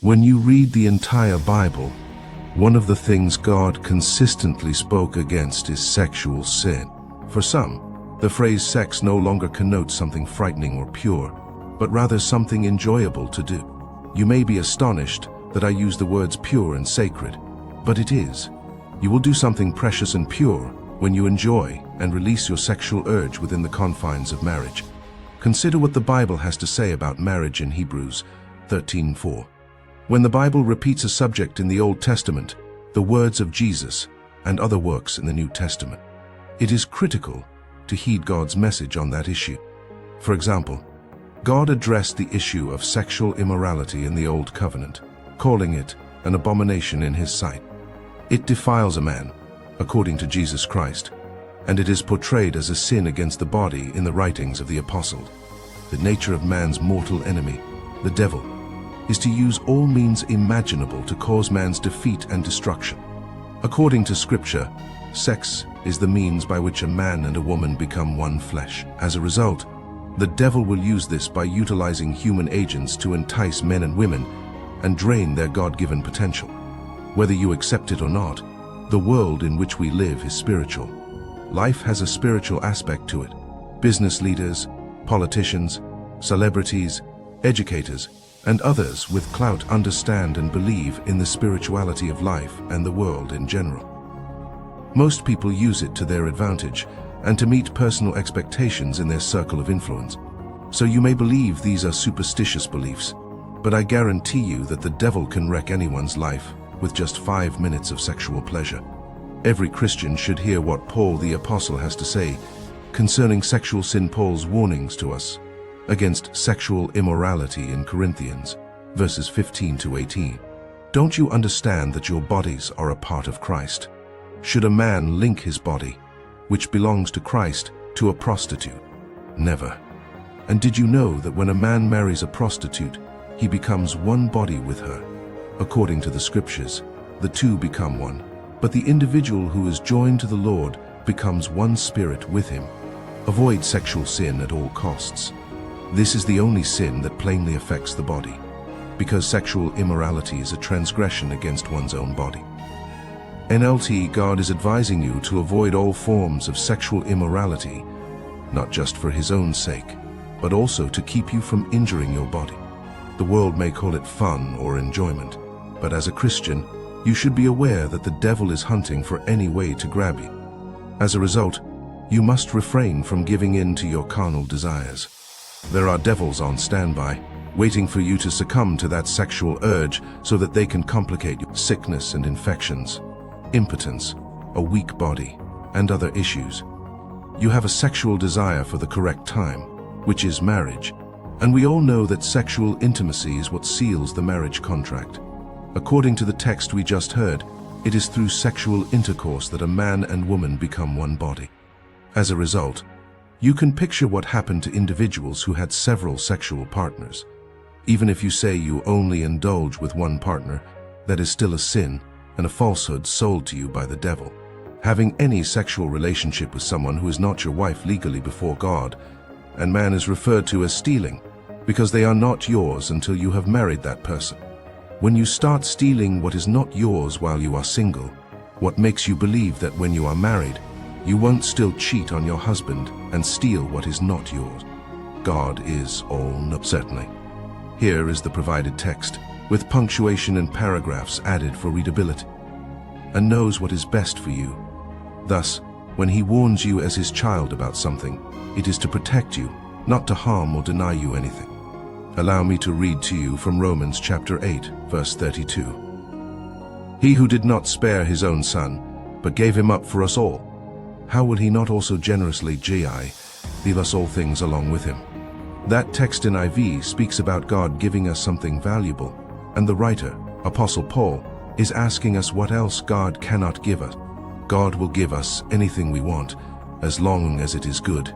When you read the entire Bible, one of the things God consistently spoke against is sexual sin. For some, the phrase sex no longer connotes something frightening or pure, but rather something enjoyable to do. You may be astonished that I use the words pure and sacred, but it is. You will do something precious and pure when you enjoy and release your sexual urge within the confines of marriage. Consider what the Bible has to say about marriage in Hebrews 13:4. When the Bible repeats a subject in the Old Testament, the words of Jesus, and other works in the New Testament, it is critical to heed God's message on that issue. For example, God addressed the issue of sexual immorality in the Old Covenant, calling it an abomination in His sight. It defiles a man, according to Jesus Christ, and it is portrayed as a sin against the body in the writings of the apostles. The nature of man's mortal enemy, the devil, is to use all means imaginable to cause man's defeat and destruction. According to Scripture, sex is the means by which a man and a woman become one flesh. As a result, the devil will use this by utilizing human agents to entice men and women and drain their God-given potential. Whether you accept it or not, the world in which we live is spiritual. Life has a spiritual aspect to it. Business leaders, politicians, celebrities, educators, and others with clout understand and believe in the spirituality of life and the world in general. Most people use it to their advantage and to meet personal expectations in their circle of influence. So you may believe these are superstitious beliefs, but I guarantee you that the devil can wreck anyone's life with just 5 minutes of sexual pleasure. Every Christian should hear what Paul the Apostle has to say concerning sexual sin. Paul's warnings to us against sexual immorality in Corinthians, verses 15 to 18. Don't you understand that your bodies are a part of Christ? Should a man link his body, which belongs to Christ, to a prostitute? Never. And did you know that when a man marries a prostitute, he becomes one body with her? According to the Scriptures, the two become one, but the individual who is joined to the Lord becomes one spirit with Him. Avoid sexual sin at all costs. This is the only sin that plainly affects the body, because sexual immorality is a transgression against one's own body. NLT, God is advising you to avoid all forms of sexual immorality, not just for His own sake, but also to keep you from injuring your body. The world may call it fun or enjoyment, but as a Christian, you should be aware that the devil is hunting for any way to grab you. As a result, you must refrain from giving in to your carnal desires. There are devils on standby, waiting for you to succumb to that sexual urge so that they can complicate your sickness and infections, impotence, a weak body, and other issues. You have a sexual desire for the correct time, which is marriage, and we all know that sexual intimacy is what seals the marriage contract. According to the text we just heard, it is through sexual intercourse that a man and woman become one body. As a result, you can picture what happened to individuals who had several sexual partners. Even if you say you only indulge with one partner, that is still a sin and a falsehood sold to you by the devil. Having any sexual relationship with someone who is not your wife legally before God and man is referred to as stealing, because they are not yours until you have married that person. When you start stealing what is not yours while you are single, what makes you believe that when you are married, you won't still cheat on your husband and steal what is not yours? God is all-knowing. Certainly. Here is the provided text, with punctuation and paragraphs added for readability, and knows what is best for you. Thus, when He warns you as His child about something, it is to protect you, not to harm or deny you anything. Allow me to read to you from Romans chapter 8, verse 32. He who did not spare His own Son, but gave Him up for us all, how will He not also generously give us all things along with Him? That text in IV speaks about God giving us something valuable, and the writer, Apostle Paul, is asking us what else God cannot give us. God will give us anything we want, as long as it is good,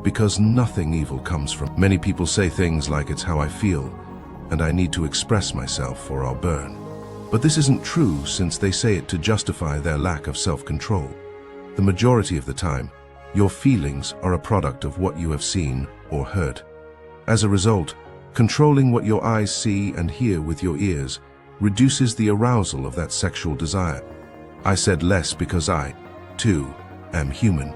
because nothing evil comes from. Many people say things like it's how I feel, and I need to express myself or I'll burn. But this isn't true, since they say it to justify their lack of self-control. The majority of the time, your feelings are a product of what you have seen or heard. As a result, controlling what your eyes see and hear with your ears reduces the arousal of that sexual desire. I said less because I, too, am human,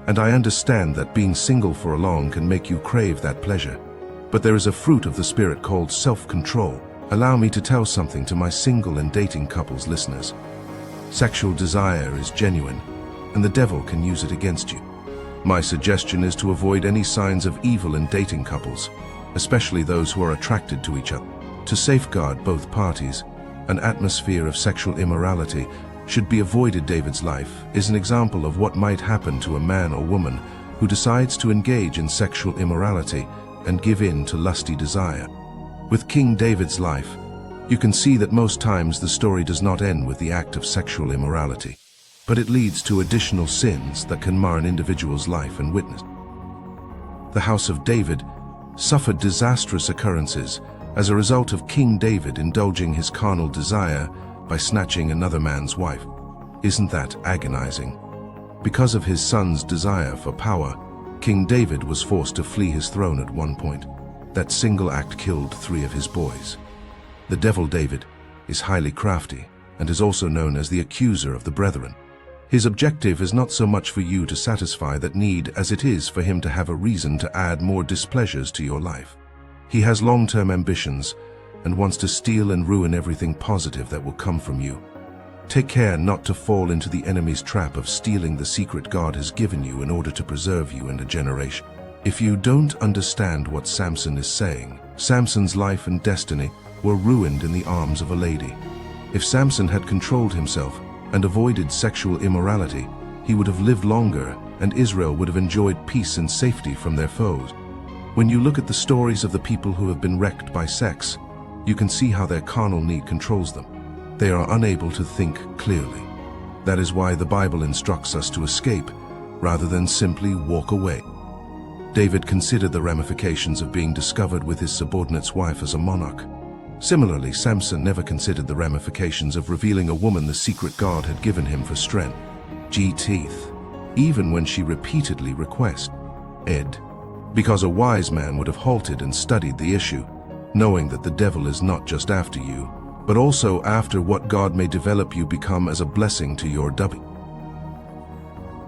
and I understand that being single for long can make you crave that pleasure. But there is a fruit of the Spirit called self-control. Allow me to tell something to my single and dating couples listeners. Sexual desire is genuine, and the devil can use it against you. My suggestion is to avoid any signs of evil in dating couples, especially those who are attracted to each other. To safeguard both parties, an atmosphere of sexual immorality should be avoided. David's life is an example of what might happen to a man or woman who decides to engage in sexual immorality and give in to lusty desire. With King David's life, you can see that most times the story does not end with the act of sexual immorality, but it leads to additional sins that can mar an individual's life and witness. The house of David suffered disastrous occurrences as a result of King David indulging his carnal desire by snatching another man's wife. Isn't that agonizing? Because of his son's desire for power, King David was forced to flee his throne at one point. That single act killed 3 of his boys. The devil David is highly crafty and is also known as the accuser of the brethren. His objective is not so much for you to satisfy that need as it is for him to have a reason to add more displeasures to your life. He has long-term ambitions and wants to steal and ruin everything positive that will come from you. Take care not to fall into the enemy's trap of stealing the secret God has given you in order to preserve you in a generation. If you don't understand what Samson is saying, Samson's life and destiny were ruined in the arms of a lady. If Samson had controlled himself and avoided sexual immorality, he would have lived longer and Israel would have enjoyed peace and safety from their foes. When you look at the stories of the people who have been wrecked by sex, you can see how their carnal need controls them. They are unable to think clearly. That is why the Bible instructs us to escape rather than simply walk away. David considered the ramifications of being discovered with his subordinate's wife as a monarch. Similarly, Samson never considered the ramifications of revealing a woman the secret God had given him for strength. Teeth. Even when she repeatedly requested Ed. Because a wise man would have halted and studied the issue, knowing that the devil is not just after you, but also after what God may develop you become as a blessing to your W.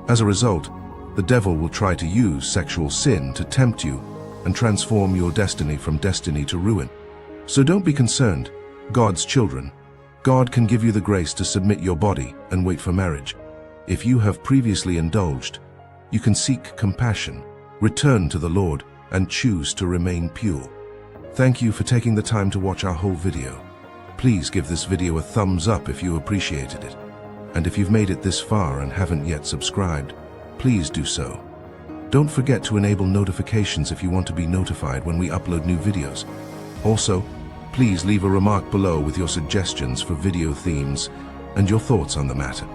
As a result, the devil will try to use sexual sin to tempt you and transform your destiny from destiny to ruin. So don't be concerned, God's children. God can give you the grace to submit your body and wait for marriage. If you have previously indulged, you can seek compassion, return to the Lord, and choose to remain pure. Thank you for taking the time to watch our whole video. Please give this video a thumbs up if you appreciated it. And if you've made it this far and haven't yet subscribed, please do so. Don't forget to enable notifications if you want to be notified when we upload new videos. Also, please leave a remark below with your suggestions for video themes and your thoughts on the matter.